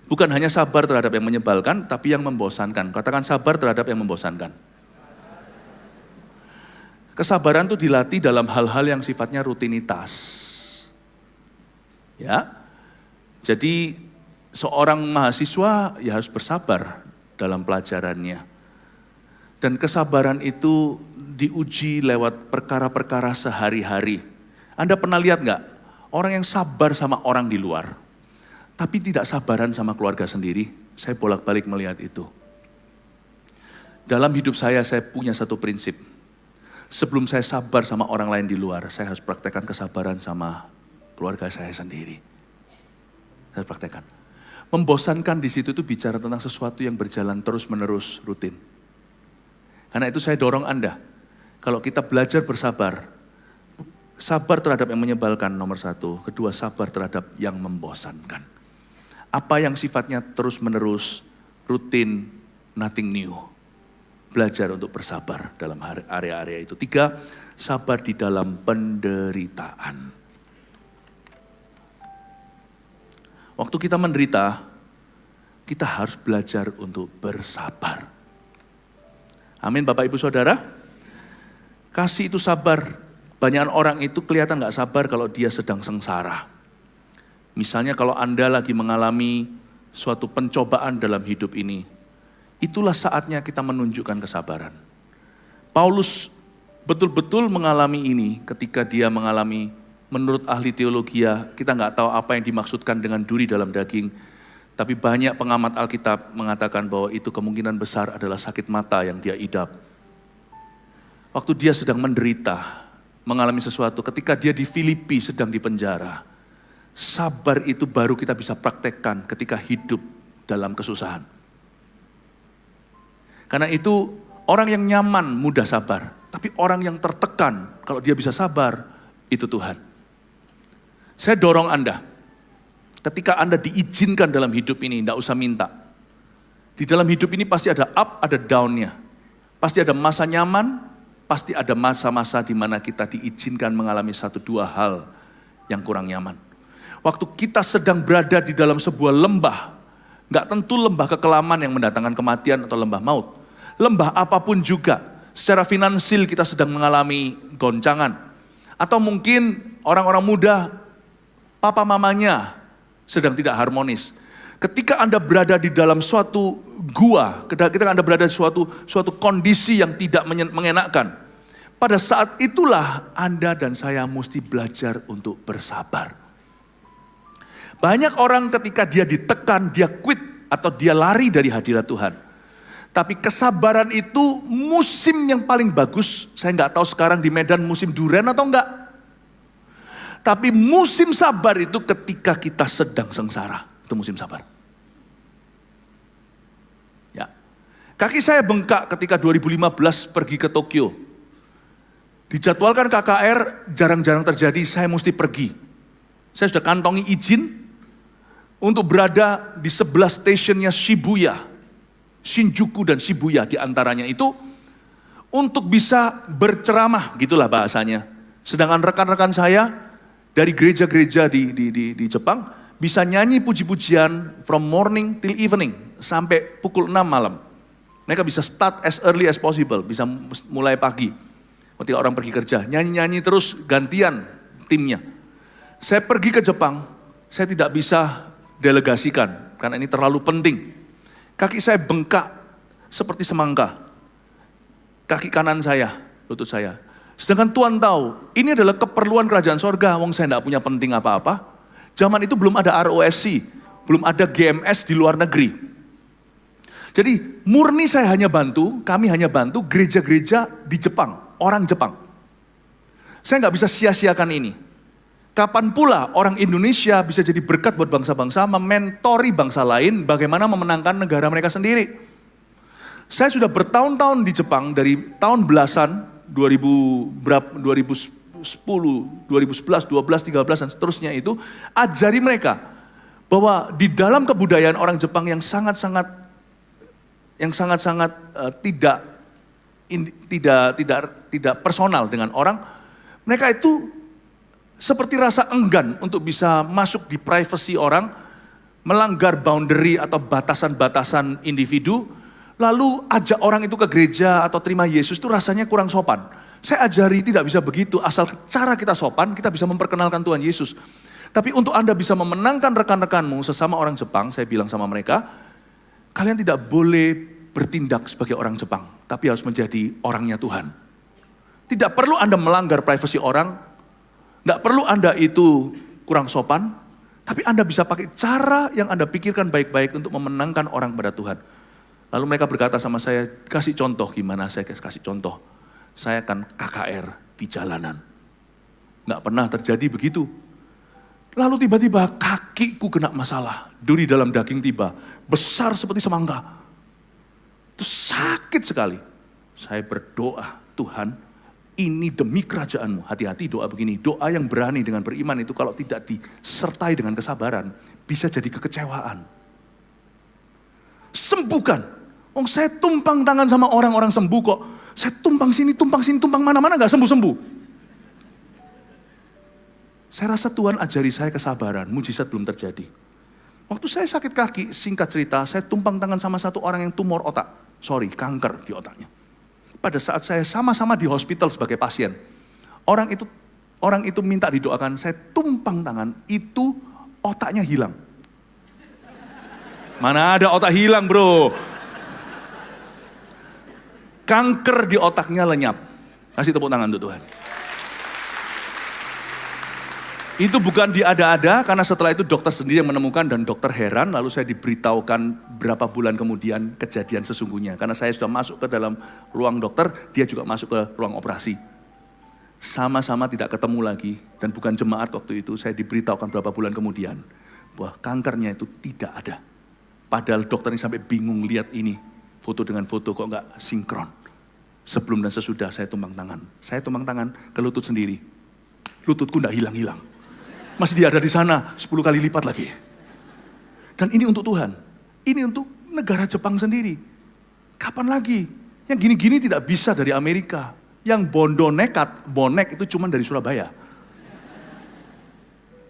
Bukan hanya sabar terhadap yang menyebalkan, tapi yang membosankan. Katakan sabar terhadap yang membosankan. Kesabaran itu dilatih dalam hal-hal yang sifatnya rutinitas. Ya. Jadi seorang mahasiswa ya harus bersabar dalam pelajarannya. Dan kesabaran itu diuji lewat perkara-perkara sehari-hari. Anda pernah lihat gak? Orang yang sabar sama orang di luar. Tapi tidak sabaran sama keluarga sendiri. Saya bolak-balik melihat itu. Dalam hidup saya punya satu prinsip. Sebelum saya sabar sama orang lain di luar, saya harus praktekkan kesabaran sama keluarga saya sendiri. Saya praktekkan. Membosankan di situ itu bicara tentang sesuatu yang berjalan terus-menerus rutin. Karena itu saya dorong Anda, kalau kita belajar bersabar, sabar terhadap yang menyebalkan nomor satu, kedua sabar terhadap yang membosankan. Apa yang sifatnya terus-menerus, rutin, nothing new. Belajar untuk bersabar dalam area-area itu. Tiga, sabar di dalam penderitaan. Waktu kita menderita, kita harus belajar untuk bersabar. Amin Bapak Ibu Saudara. Kasih itu sabar. Banyak orang itu kelihatan gak sabar kalau dia sedang sengsara. Misalnya kalau Anda lagi mengalami suatu pencobaan dalam hidup ini. Itulah saatnya kita menunjukkan kesabaran. Paulus betul-betul mengalami ini ketika dia mengalami, menurut ahli teologi kita gak tahu apa yang dimaksudkan dengan duri dalam daging. Tapi banyak pengamat Alkitab mengatakan bahwa itu kemungkinan besar adalah sakit mata yang dia idap. Waktu dia sedang menderita, mengalami sesuatu, ketika dia di Filipi sedang dipenjara, sabar itu baru kita bisa praktekkan ketika hidup dalam kesusahan. Karena itu orang yang nyaman mudah sabar, tapi orang yang tertekan kalau dia bisa sabar, itu Tuhan. Saya dorong Anda. Ketika Anda diizinkan dalam hidup ini, tidak usah minta. Di dalam hidup ini pasti ada up, ada down-nya. Pasti ada masa nyaman, pasti ada masa-masa di mana kita diizinkan mengalami satu dua hal yang kurang nyaman. Waktu kita sedang berada di dalam sebuah lembah, gak tentu lembah kekelaman yang mendatangkan kematian atau lembah maut. Lembah apapun juga, secara finansial kita sedang mengalami goncangan. Atau mungkin orang-orang muda, papa mamanya sedang tidak harmonis. Ketika Anda berada di dalam suatu gua, ketika Anda berada di suatu kondisi yang tidak mengenakan, pada saat itulah Anda dan saya mesti belajar untuk bersabar. Banyak orang ketika dia ditekan, dia quit atau dia lari dari hadirat Tuhan. Tapi kesabaran itu musim yang paling bagus. Saya nggak tahu sekarang di Medan musim durian atau enggak. Tapi musim sabar itu ketika kita sedang sengsara. Itu musim sabar. Ya. Kaki saya bengkak ketika 2015 pergi ke Tokyo. Dijadwalkan KKR, jarang-jarang terjadi, saya mesti pergi. Saya sudah kantongi izin untuk berada di sebelah stasiunnya Shibuya, Shinjuku dan Shibuya di antaranya itu, untuk bisa berceramah, gitulah bahasanya. Sedangkan rekan-rekan saya dari gereja-gereja di Jepang, bisa nyanyi puji-pujian from morning till evening, sampai pukul 6 malam. Mereka bisa start as early as possible, bisa mulai pagi. Ketika orang pergi kerja, nyanyi-nyanyi terus gantian timnya. Saya pergi ke Jepang, saya tidak bisa delegasikan, karena ini terlalu penting. Kaki saya bengkak seperti semangka. Kaki kanan saya, lutut saya. Sedangkan Tuhan tahu, ini adalah keperluan kerajaan sorga, wong saya tidak punya penting apa-apa. Zaman itu belum ada ROSC, belum ada GMS di luar negeri. Jadi murni kami hanya bantu gereja-gereja di Jepang. Orang Jepang. Saya nggak bisa sia-siakan ini. Kapan pula orang Indonesia bisa jadi berkat buat bangsa-bangsa, mementori bangsa lain bagaimana memenangkan negara mereka sendiri. Saya sudah bertahun-tahun di Jepang, dari tahun belasan, 2010, 2011, 12, 13, dan seterusnya itu, ajari mereka bahwa di dalam kebudayaan orang Jepang yang sangat-sangat tidak personal dengan orang, mereka itu seperti rasa enggan untuk bisa masuk di privasi orang, melanggar boundary atau batasan-batasan individu, lalu ajak orang itu ke gereja atau terima Yesus itu rasanya kurang sopan. Saya ajari tidak bisa begitu, asal cara kita sopan, kita bisa memperkenalkan Tuhan Yesus. Tapi untuk Anda bisa memenangkan rekan-rekanmu sesama orang Jepang, saya bilang sama mereka, kalian tidak boleh bertindak sebagai orang Jepang, tapi harus menjadi orangnya Tuhan. Tidak perlu Anda melanggar privasi orang, tidak perlu Anda itu kurang sopan, tapi Anda bisa pakai cara yang Anda pikirkan baik-baik untuk memenangkan orang kepada Tuhan. Lalu mereka berkata sama saya, kasih contoh gimana, saya kasih contoh. Saya akan KKR di jalanan. Nggak pernah terjadi begitu. Lalu tiba-tiba kakiku kena masalah, duri dalam daging tiba, besar seperti semangka. Itu sakit sekali. Saya berdoa, Tuhan, ini demi kerajaanmu. Hati-hati doa begini, doa yang berani dengan beriman itu kalau tidak disertai dengan kesabaran, bisa jadi kekecewaan. Sembuhkan. Saya tumpang tangan sama orang-orang sembuh kok. Saya tumpang sini, tumpang mana-mana gak sembuh-sembuh. Saya rasa Tuhan ajari saya kesabaran, mujizat belum terjadi. Waktu saya sakit kaki, singkat cerita, saya tumpang tangan sama satu orang yang tumor otak. Kanker di otaknya. Pada saat saya sama-sama di hospital sebagai pasien, orang itu minta didoakan, saya tumpang tangan, itu otaknya hilang. Mana ada otak hilang, bro? Kanker di otaknya lenyap. Kasih tepuk tangan untuk Tuhan. Itu bukan diada-ada, karena setelah itu dokter sendiri yang menemukan dan dokter heran, lalu saya diberitahukan berapa bulan kemudian kejadian sesungguhnya. Karena saya sudah masuk ke dalam ruang dokter, dia juga masuk ke ruang operasi. Sama-sama tidak ketemu lagi, dan bukan jemaat waktu itu, saya diberitahukan berapa bulan kemudian, bahwa kankernya itu tidak ada. Padahal dokter ini sampai bingung lihat ini, foto dengan foto kok nggak sinkron. Sebelum dan sesudah saya tumpang tangan. Saya tumpang tangan ke lutut sendiri. Lututku nggak hilang-hilang. Masih dia ada di sana 10 kali lipat lagi. Dan ini untuk Tuhan. Ini untuk negara Jepang sendiri. Kapan lagi? Yang gini-gini tidak bisa dari Amerika. Yang bondo nekat, bonek itu cuma dari Surabaya.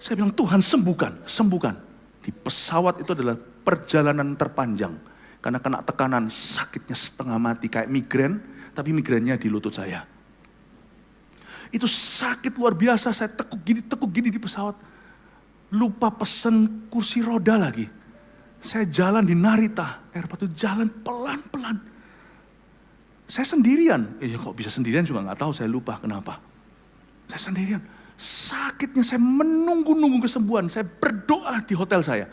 Saya bilang, Tuhan sembuhkan, sembuhkan. Di pesawat itu adalah perjalanan terpanjang. Karena kena tekanan, sakitnya setengah mati. Kayak migren, tapi migrennya di lutut saya. Itu sakit luar biasa, saya tekuk gini di pesawat. Lupa pesen kursi roda lagi. Saya jalan di Narita, airport itu jalan pelan-pelan. Saya sendirian, kok bisa sendirian juga gak tahu, saya lupa kenapa. Saya sendirian, sakitnya saya menunggu kesembuhan, saya berdoa di hotel saya.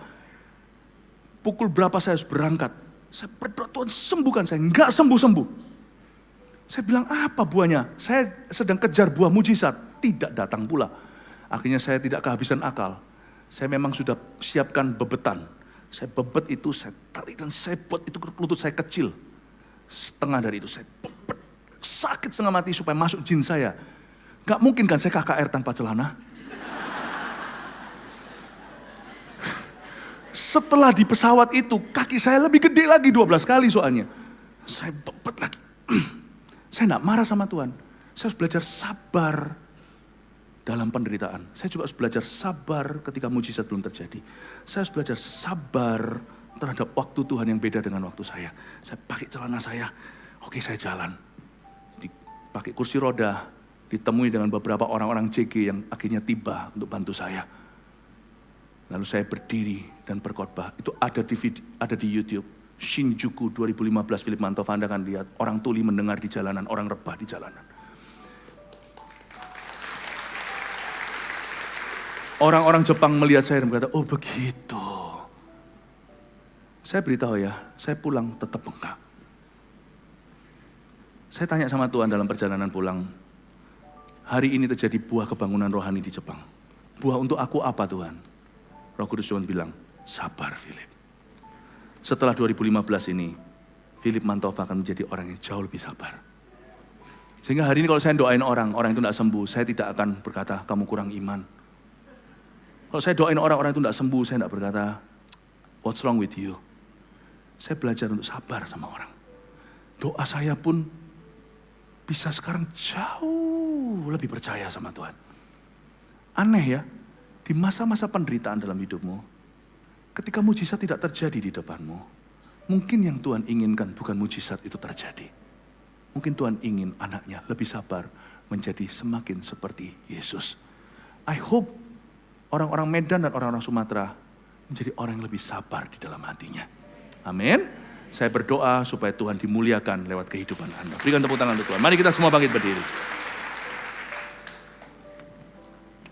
Pukul berapa saya harus berangkat, saya berdoa Tuhan sembuhkan saya, gak sembuh-sembuh. Saya bilang apa buahnya? Saya sedang kejar buah mujizat, tidak datang pula. Akhirnya saya tidak kehabisan akal. Saya memang sudah siapkan bebetan. Saya bebet itu, saya tarik dan saya buat itu lutut saya kecil. Setengah dari itu saya bebet. Sakit setengah mati supaya masuk jin saya. Gak mungkin kan saya KKR tanpa celana. Setelah di pesawat itu, kaki saya lebih gede lagi 12 kali soalnya. Saya bebet lagi. Saya gak marah sama Tuhan. Saya harus belajar sabar dalam penderitaan. Saya juga harus belajar sabar ketika mujizat belum terjadi. Saya harus belajar sabar terhadap waktu Tuhan yang beda dengan waktu saya. Saya pakai celana saya, oke saya jalan. Pakai kursi roda, ditemui dengan beberapa orang-orang JG yang akhirnya tiba untuk bantu saya. Lalu saya berdiri dan berkhotbah. Itu ada di YouTube. Shinjuku 2015, Philip Mantova, Anda akan lihat. Orang tuli mendengar di jalanan, orang rebah di jalanan. Orang-orang Jepang melihat saya dan berkata, oh begitu. Saya beritahu ya, saya pulang tetap bengkak. Saya tanya sama Tuhan dalam perjalanan pulang, hari ini terjadi buah kebangunan rohani di Jepang. Buah untuk aku apa Tuhan? Roh Kudus Tuhan bilang, sabar Philip. Setelah 2015 ini, Philip Mantova akan menjadi orang yang jauh lebih sabar. Sehingga hari ini kalau saya doain orang itu tidak sembuh, saya tidak akan berkata, kamu kurang iman. Kalau saya doain orang itu tidak sembuh, saya tidak berkata, what's wrong with you? Saya belajar untuk sabar sama orang. Doa saya pun bisa sekarang jauh lebih percaya sama Tuhan. Aneh ya, di masa-masa penderitaan dalam hidupmu, ketika mujizat tidak terjadi di depanmu, mungkin yang Tuhan inginkan bukan mujizat itu terjadi. Mungkin Tuhan ingin anaknya lebih sabar, menjadi semakin seperti Yesus. I hope orang-orang Medan dan orang-orang Sumatera menjadi orang yang lebih sabar di dalam hatinya. Amin. Saya berdoa supaya Tuhan dimuliakan lewat kehidupan Anda. Berikan tepuk tangan untuk Tuhan. Mari kita semua bangkit berdiri.